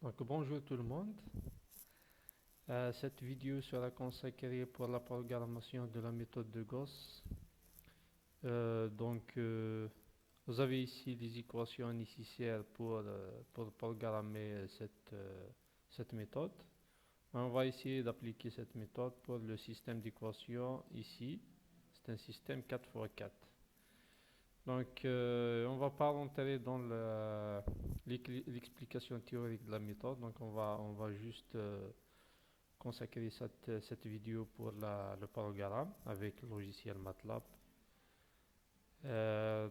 Donc bonjour tout le monde. Cette vidéo sera consacrée pour la programmation de la méthode de Gauss. Vous avez ici les équations nécessaires pour programmer cette méthode. On va essayer d'appliquer cette méthode pour le système d'équations ici. C'est un système 4x4. Donc, on ne va pas rentrer dans l'explication théorique de la méthode. Donc, on va juste consacrer cette vidéo pour le programme avec le logiciel MATLAB.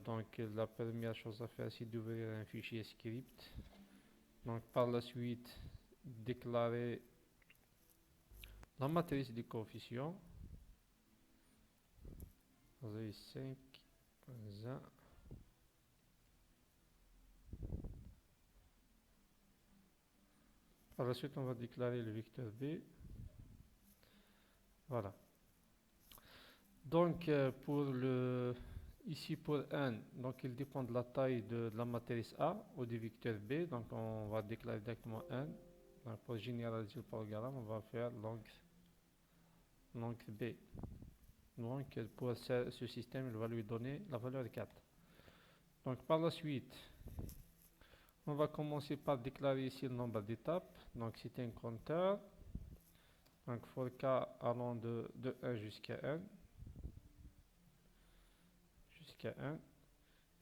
Donc, la première chose à faire, c'est d'ouvrir un fichier script. Donc, par la suite, déclarer la matrice des coefficients. Vous avez 5, 1. Par la suite, on va déclarer le vecteur B. Voilà. Donc, ici pour n, donc il dépend de la taille de la matrice A ou du vecteur B. Donc, on va déclarer directement n. Donc, pour généraliser le programme, on va faire long B. Donc, pour ce système, il va lui donner la valeur 4. Donc, par la suite, on va commencer par déclarer ici le nombre d'étapes. Donc, c'est un compteur. Donc, for k allant de 1 jusqu'à n.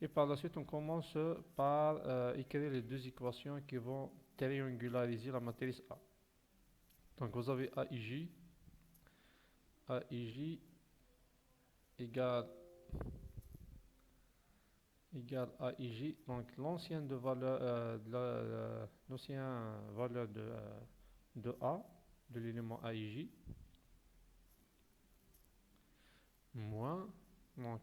Et par la suite, on commence par écrire les deux équations qui vont triangulariser la matrice A. Donc, vous avez AIJ égale AIJ. Donc, l'ancienne valeur de A, de l'élément AIJ, moins, donc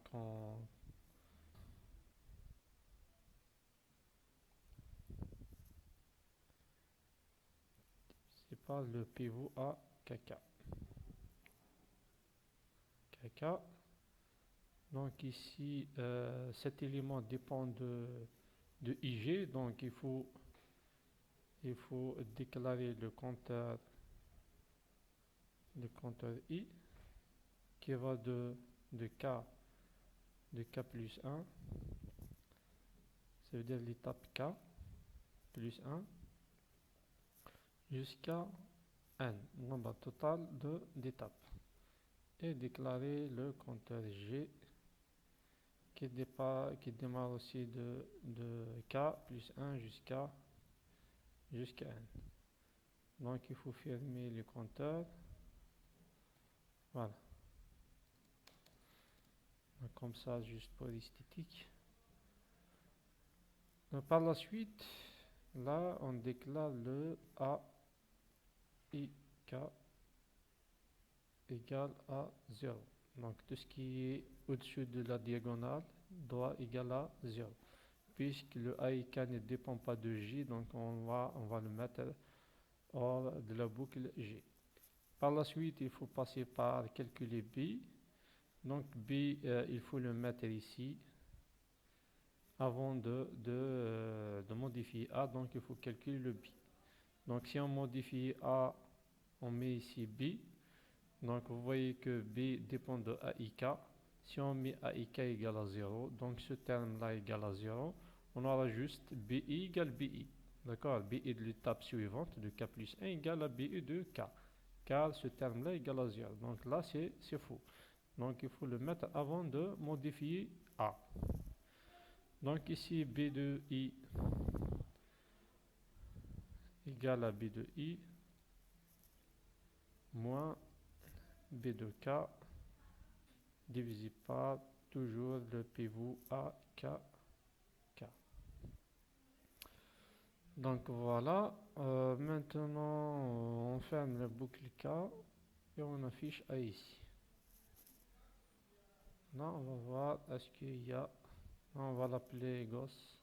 c'est pas le pivot à KK. Donc ici, cet élément dépend de IG, donc il faut déclarer le compteur I qui va de K plus 1, ça veut dire l'étape K plus 1, jusqu'à N, nombre total d'étapes. Et déclarer le compteur G qui démarre aussi de K plus 1 jusqu'à N. Donc il faut fermer le compteur. Voilà. Donc, comme ça, juste pour l'esthétique. Par la suite, là, on déclare le AIK égale à 0. Donc tout ce qui est au-dessus de la diagonale doit égaler à 0. Puisque le AIK ne dépend pas de J, donc on va le mettre hors de la boucle J. Par la suite, il faut passer par calculer B. Donc B, il faut le mettre ici avant de modifier A. Donc il faut calculer le B. Donc si on modifie A, on met ici B. Donc vous voyez que B dépend de AIK. Si on met AIK égale à 0, donc ce terme-là égale à 0, on aura juste BI égale BI. D'accord, BI de l'étape suivante de K plus 1 égale à BI de K. Car ce terme-là égale à 0. Donc là, c'est faux. Donc il faut le mettre avant de modifier A. Donc ici, B de I égale à B de I moins B de K divisé par toujours le pivot AKK. Donc voilà, maintenant on ferme la boucle K et on affiche A ici. Là on va voir est-ce qu'il y a, on va l'appeler Gauss.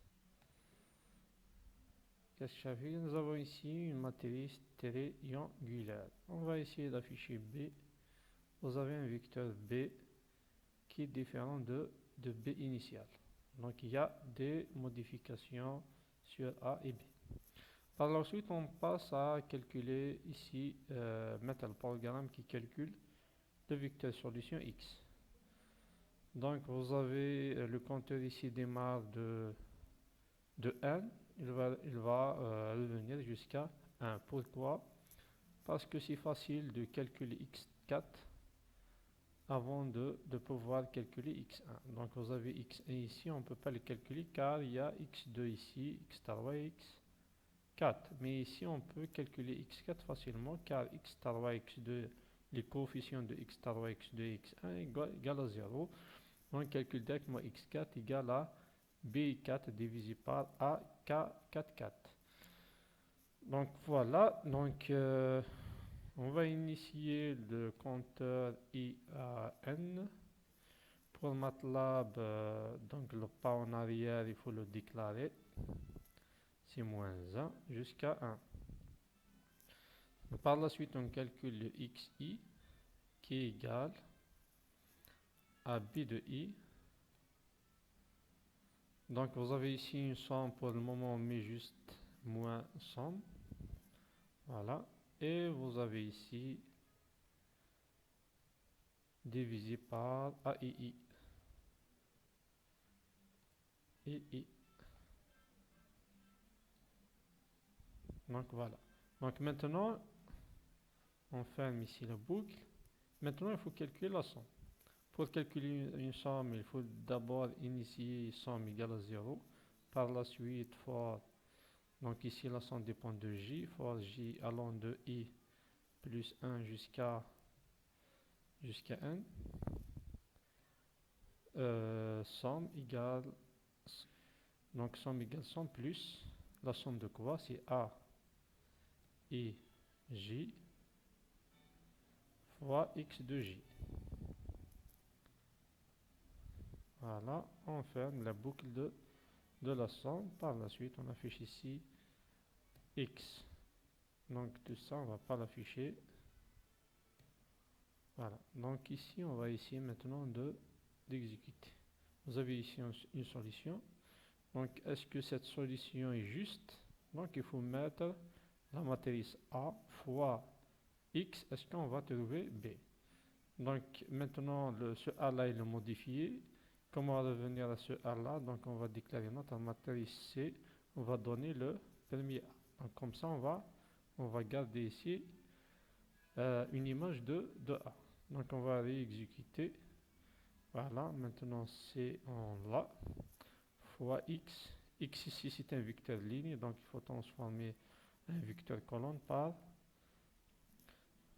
Qu'est-ce que ça fait? Nous avons ici une matrice triangulaire. On va essayer d'afficher B. Vous avez un vecteur B qui est différent de B initial. Donc il y a des modifications sur A et B. Par la suite, on passe à calculer ici, mettre le programme qui calcule le vecteur solution x. Donc vous avez le compteur ici démarre de n, il va revenir jusqu'à 1. Pourquoi? Parce que c'est facile de calculer x4 avant de pouvoir calculer x1. Donc vous avez x1 ici, on ne peut pas le calculer car il y a x2 ici, x star y, x4. Mais ici on peut calculer x4 facilement car x star y, x2, les coefficients de x star y, x2 et x1 égale à 0. On calcule directement x4 égale à b4 divisé par ak44. Donc voilà, donc on va initier le compteur i à n. Pour MATLAB, donc le pas en arrière, il faut le déclarer. C'est moins 1 jusqu'à 1. Par la suite, on calcule le xi qui est égal à b de i. Donc vous avez ici une somme, pour le moment on met juste moins somme. Voilà. Et vous avez ici divisé par AII. I. Donc voilà. Donc maintenant, on ferme ici la boucle. Maintenant, il faut calculer la somme. Pour calculer une somme, il faut d'abord initier somme égale à 0. Par la suite, donc ici la somme dépend de j. For j allant de i plus 1 jusqu'à n. Somme égale, donc somme égale somme plus la somme de quoi? C'est a et j fois x de j. Voilà, on ferme la boucle de la somme. Par la suite, on affiche ici x. Donc tout ça, on ne va pas l'afficher. Voilà, donc ici, on va essayer maintenant d'exécuter. Vous avez ici une solution. Donc, est-ce que cette solution est juste? Donc, il faut mettre la matrice A fois x. Est-ce qu'on va trouver B? Donc, maintenant, ce A-là, il est modifié. Comment revenir à ce A-là? Donc, on va déclarer notre matrice C. On va donner le premier A. Donc, comme ça, on va garder ici une image de A. Donc, on va réexécuter. Voilà, maintenant, c'est en là. Fois x. X ici c'est un vecteur ligne, donc il faut transformer un vecteur colonne par.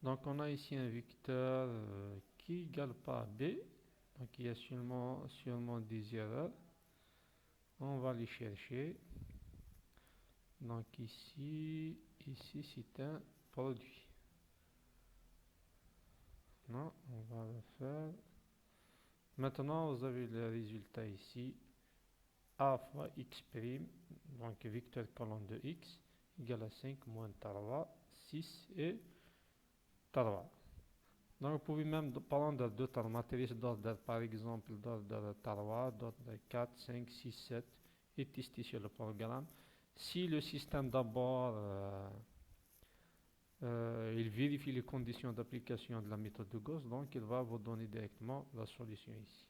Donc on a ici un vecteur qui égale pas à b, donc il y a sûrement des erreurs. On va les chercher. Donc ici c'est un produit. Non, on va le faire. Maintenant vous avez le résultat ici. A fois x', donc vecteur colonne de x, égale à 5 moins 3, 6 et 3. Donc vous pouvez même prendre d'autres matrices d'ordre, par exemple d'ordre 3, d'ordre 4, 5, 6, 7 et tester sur le programme. Si le système d'abord il vérifie les conditions d'application de la méthode de Gauss, donc il va vous donner directement la solution ici.